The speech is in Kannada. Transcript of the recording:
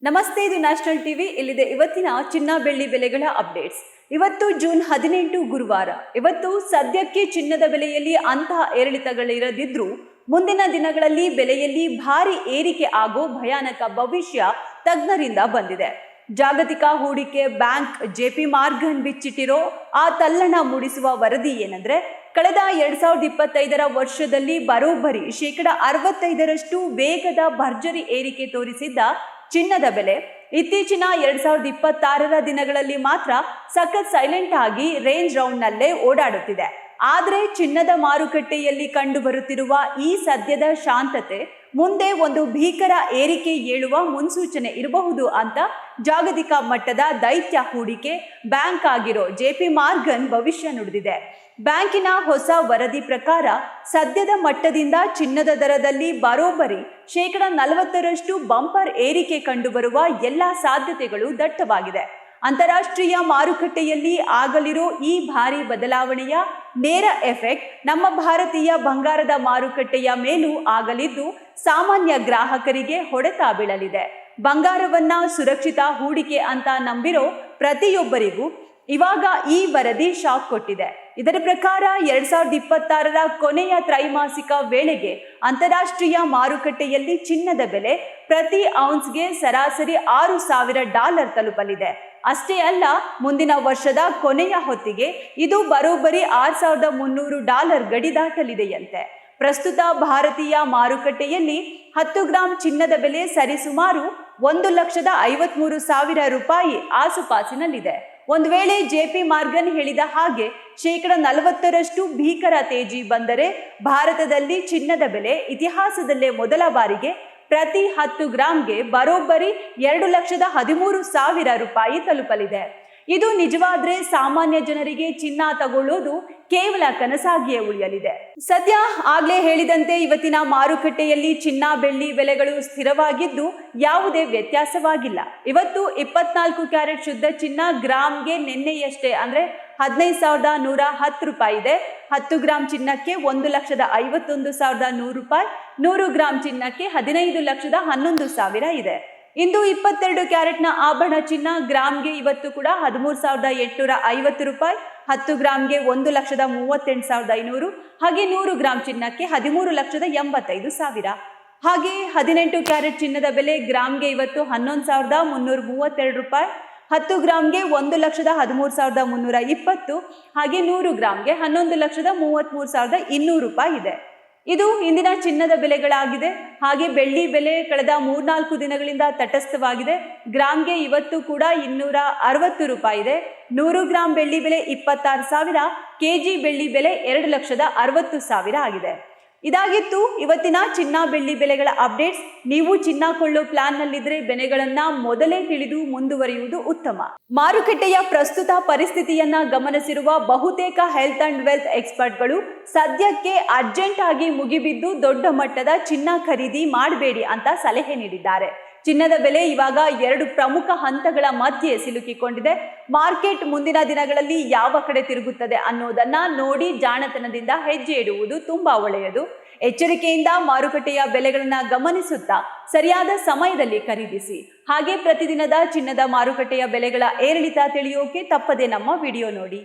ನಮಸ್ತೆ, ಇದು ನ್ಯಾಷನಲ್ ಟಿವಿ. ಇಲ್ಲಿದೆ ಇವತ್ತಿನ ಚಿನ್ನ ಬೆಳ್ಳಿ ಬೆಲೆಗಳ ಅಪ್ಡೇಟ್ಸ್. ಇವತ್ತು ಜೂನ್ 18 ಗುರುವಾರ. ಇವತ್ತು ಸದ್ಯಕ್ಕೆ ಚಿನ್ನದ ಬೆಲೆಯಲ್ಲಿ ಅಂತಹ ಏರಿಳಿತಗಳಿರದಿದ್ರೂ ಮುಂದಿನ ದಿನಗಳಲ್ಲಿ ಬೆಲೆಯಲ್ಲಿ ಭಾರಿ ಏರಿಕೆ ಆಗೋ ಭಯಾನಕ ಭವಿಷ್ಯ ತಜ್ಞರಿಂದ ಬಂದಿದೆ. ಜಾಗತಿಕ ಹೂಡಿಕೆ ಬ್ಯಾಂಕ್ JP ಮಾರ್ಗನ್ ಬಿಚ್ಚಿಟ್ಟಿರೋ ಆ ತಲ್ಲಣ ಮೂಡಿಸುವ ವರದಿ ಏನಂದ್ರೆ, ಕಳೆದ 2025 ವರ್ಷದಲ್ಲಿ ಬರೋಬ್ಬರಿ 65% ವೇಗದ ಭರ್ಜರಿ ಏರಿಕೆ ತೋರಿಸಿದ್ದ ಚಿನ್ನದ ಬೆಲೆ ಇತ್ತೀಚಿನ 2026 ದಿನಗಳಲ್ಲಿ ಮಾತ್ರ ಸಖತ್ ಸೈಲೆಂಟ್ ಆಗಿ ರೇಂಜ್ ರೌಂಡ್ ನಲ್ಲೇ ಓಡಾಡುತ್ತಿದೆ. ಆದರೆ ಚಿನ್ನದ ಮಾರುಕಟ್ಟೆಯಲ್ಲಿ ಕಂಡುಬರುತ್ತಿರುವ ಈ ಸದ್ಯದ ಶಾಂತತೆ ಮುಂದೆ ಒಂದು ಭೀಕರ ಏರಿಕೆ ಏಳುವ ಮುನ್ಸೂಚನೆ ಇರಬಹುದು ಅಂತ ಜಾಗತಿಕ ಮಟ್ಟದ ದೈತ್ಯ ಹೂಡಿಕೆ ಬ್ಯಾಂಕ್ ಆಗಿರೋ JP ಮಾರ್ಗನ್ ಭವಿಷ್ಯ ನುಡಿದಿದೆ. ಬ್ಯಾಂಕಿನ ಹೊಸ ವರದಿ ಪ್ರಕಾರ ಸದ್ಯದ ಮಟ್ಟದಿಂದ ಚಿನ್ನದ ದರದಲ್ಲಿ ಬರೋಬ್ಬರಿ 40% ಬಂಪರ್ ಏರಿಕೆ ಕಂಡುಬರುವ ಎಲ್ಲ ಸಾಧ್ಯತೆಗಳು ದಟ್ಟವಾಗಿದೆ. ಅಂತಾರಾಷ್ಟ್ರೀಯ ಮಾರುಕಟ್ಟೆಯಲ್ಲಿ ಆಗಲಿರೋ ಈ ಭಾರಿ ಬದಲಾವಣೆಯ ನೇರ ಎಫೆಕ್ಟ್ ನಮ್ಮ ಭಾರತೀಯ ಬಂಗಾರದ ಮಾರುಕಟ್ಟೆಯ ಮೇಲೂ ಆಗಲಿದ್ದು ಸಾಮಾನ್ಯ ಗ್ರಾಹಕರಿಗೆ ಹೊಡೆತ ಬೀಳಲಿದೆ. ಬಂಗಾರವನ್ನ ಸುರಕ್ಷಿತ ಹೂಡಿಕೆ ಅಂತ ನಂಬಿರೋ ಪ್ರತಿಯೊಬ್ಬರಿಗೂ ಇವಾಗ ಈ ವರದಿ ಶಾಕ್ ಕೊಟ್ಟಿದೆ. ಇದರ ಪ್ರಕಾರ 2026 ಕೊನೆಯ ತ್ರೈಮಾಸಿಕ ವೇಳೆಗೆ ಅಂತಾರಾಷ್ಟ್ರೀಯ ಮಾರುಕಟ್ಟೆಯಲ್ಲಿ ಚಿನ್ನದ ಬೆಲೆ ಪ್ರತಿ ಔನ್ಸ್ಗೆ ಸರಾಸರಿ $6,000 ತಲುಪಲಿದೆ. ಅಷ್ಟೇ ಅಲ್ಲ, ಮುಂದಿನ ವರ್ಷದ ಕೊನೆಯ ಹೊತ್ತಿಗೆ ಇದು ಬರೋಬ್ಬರಿ $6,300 ಗಡಿ ದಾಟಲಿದೆಯಂತೆ. ಪ್ರಸ್ತುತ ಭಾರತೀಯ ಮಾರುಕಟ್ಟೆಯಲ್ಲಿ 10 ಗ್ರಾಂ ಚಿನ್ನದ ಬೆಲೆ ಸರಿಸುಮಾರು $1,53,000 ಆಸುಪಾಸಿನಲ್ಲಿದೆ. ಒಂದು ವೇಳೆ JP ಮಾರ್ಗನ್ ಹೇಳಿದ ಹಾಗೆ 40% ಭೀಕರ ತೇಜಿ ಬಂದರೆ ಭಾರತದಲ್ಲಿ ಚಿನ್ನದ ಬೆಲೆ ಇತಿಹಾಸದಲ್ಲೇ ಮೊದಲ ಬಾರಿಗೆ ಪ್ರತಿ 10 ಗ್ರಾಂಗೆ ಬರೋಬ್ಬರಿ $2,13,000 ತಲುಪಲಿದೆ. ಇದು ನಿಜವಾದ್ರೆ ಸಾಮಾನ್ಯ ಜನರಿಗೆ ಚಿನ್ನ ತಗೊಳ್ಳೋದು ಕೇವಲ ಕನಸಾಗಿಯೇ ಉಳಿಯಲಿದೆ. ಸದ್ಯ ಆಗ್ಲೇ ಹೇಳಿದಂತೆ ಇವತ್ತಿನ ಮಾರುಕಟ್ಟೆಯಲ್ಲಿ ಚಿನ್ನ ಬೆಳ್ಳಿ ಬೆಲೆಗಳು ಸ್ಥಿರವಾಗಿದ್ದು ಯಾವುದೇ ವ್ಯತ್ಯಾಸವಾಗಿಲ್ಲ. ಇವತ್ತು 24 ಕ್ಯಾರೆಟ್ ಶುದ್ಧ ಚಿನ್ನ ಗ್ರಾಮ್ಗೆ ನಿನ್ನೆಯಷ್ಟೇ ಅಂದ್ರೆ $15,110 ಇದೆ. 10 ಗ್ರಾಂ ಚಿನ್ನಕ್ಕೆ $1,51,100, 100 ಗ್ರಾಂ ಚಿನ್ನಕ್ಕೆ $15,11,000 ಇದೆ. ಇಂದು 22 ಕ್ಯಾರೆಟ್ನ ಆಭರಣ ಚಿನ್ನ ಗ್ರಾಮ್ಗೆ ಇವತ್ತು ಕೂಡ $13,850, 10 ಗ್ರಾಮ್ಗೆ $1,38,500, ಹಾಗೆ 100 ಗ್ರಾಂ ಚಿನ್ನಕ್ಕೆ $13,85,000. ಹಾಗೆ 18 ಕ್ಯಾರೆಟ್ ಚಿನ್ನದ ಬೆಲೆ ಗ್ರಾಮ್ಗೆ ಇವತ್ತು $11,332, 10 ಗ್ರಾಮ್ಗೆ $1,13,320, ಹಾಗೆ 100 ಗ್ರಾಮ್ಗೆ $11,33,200 ಇದೆ. ಇದು ಇಂದಿನ ಚಿನ್ನದ ಬೆಲೆಗಳಾಗಿದೆ. ಹಾಗೆ ಬೆಳ್ಳಿ ಬೆಲೆ ಕಳೆದ 3-4 ದಿನಗಳಿಂದ ತಟಸ್ಥವಾಗಿದೆ. ಗ್ರಾಮ್ಗೆ ಇವತ್ತು ಕೂಡ $260 ಇದೆ. 100 ಗ್ರಾಂ ಬೆಳ್ಳಿ ಬೆಲೆ 26,000, ಕೆಜಿ ಬೆಳ್ಳಿ ಬೆಲೆ $2,60,000 ಆಗಿದೆ. ಇದಾಗಿತ್ತು ಇವತ್ತಿನ ಚಿನ್ನ ಬೆಳ್ಳಿ ಬೆಲೆಗಳ ಅಪ್ಡೇಟ್ಸ್. ನೀವು ಚಿನ್ನ ಕೊಳ್ಳೋ ಪ್ಲಾನ್ ನಲ್ಲಿದ್ರೆ ಬೆಲೆಗಳನ್ನ ಮೊದಲೇ ತಿಳಿದು ಮುಂದುವರಿಯುವುದು ಉತ್ತಮ. ಮಾರುಕಟ್ಟೆಯ ಪ್ರಸ್ತುತ ಪರಿಸ್ಥಿತಿಯನ್ನ ಗಮನಿಸಿರುವ ಬಹುತೇಕ ಹೆಲ್ತ್ ಅಂಡ್ ವೆಲ್ತ್ ಎಕ್ಸ್ಪರ್ಟ್ಗಳು ಸದ್ಯಕ್ಕೆ ಅರ್ಜೆಂಟ್ ಆಗಿ ಮುಗಿಬಿದ್ದು ದೊಡ್ಡ ಮಟ್ಟದ ಚಿನ್ನ ಖರೀದಿ ಮಾಡಬೇಡಿ ಅಂತ ಸಲಹೆ ನೀಡಿದ್ದಾರೆ. ಚಿನ್ನದ ಬೆಲೆ ಇವಾಗ 2 ಪ್ರಮುಖ ಹಂತಗಳ ಮಧ್ಯೆ ಸಿಲುಕಿಕೊಂಡಿದೆ. ಮಾರ್ಕೆಟ್ ಮುಂದಿನ ದಿನಗಳಲ್ಲಿ ಯಾವ ಕಡೆ ತಿರುಗುತ್ತದೆ ಅನ್ನೋದನ್ನ ನೋಡಿ ಜಾಣತನದಿಂದ ಹೆಜ್ಜೆ ಇಡುವುದು ತುಂಬಾ ಒಳ್ಳೆಯದು. ಎಚ್ಚರಿಕೆಯಿಂದ ಮಾರುಕಟ್ಟೆಯ ಬೆಲೆಗಳನ್ನ ಗಮನಿಸುತ್ತಾ ಸರಿಯಾದ ಸಮಯದಲ್ಲಿ ಖರೀದಿಸಿ. ಹಾಗೆ ಪ್ರತಿದಿನದ ಚಿನ್ನದ ಮಾರುಕಟ್ಟೆಯ ಬೆಲೆಗಳ ಏರಿಳಿತ ತಿಳಿಯೋಕೆ ತಪ್ಪದೆ ನಮ್ಮ ವಿಡಿಯೋ ನೋಡಿ.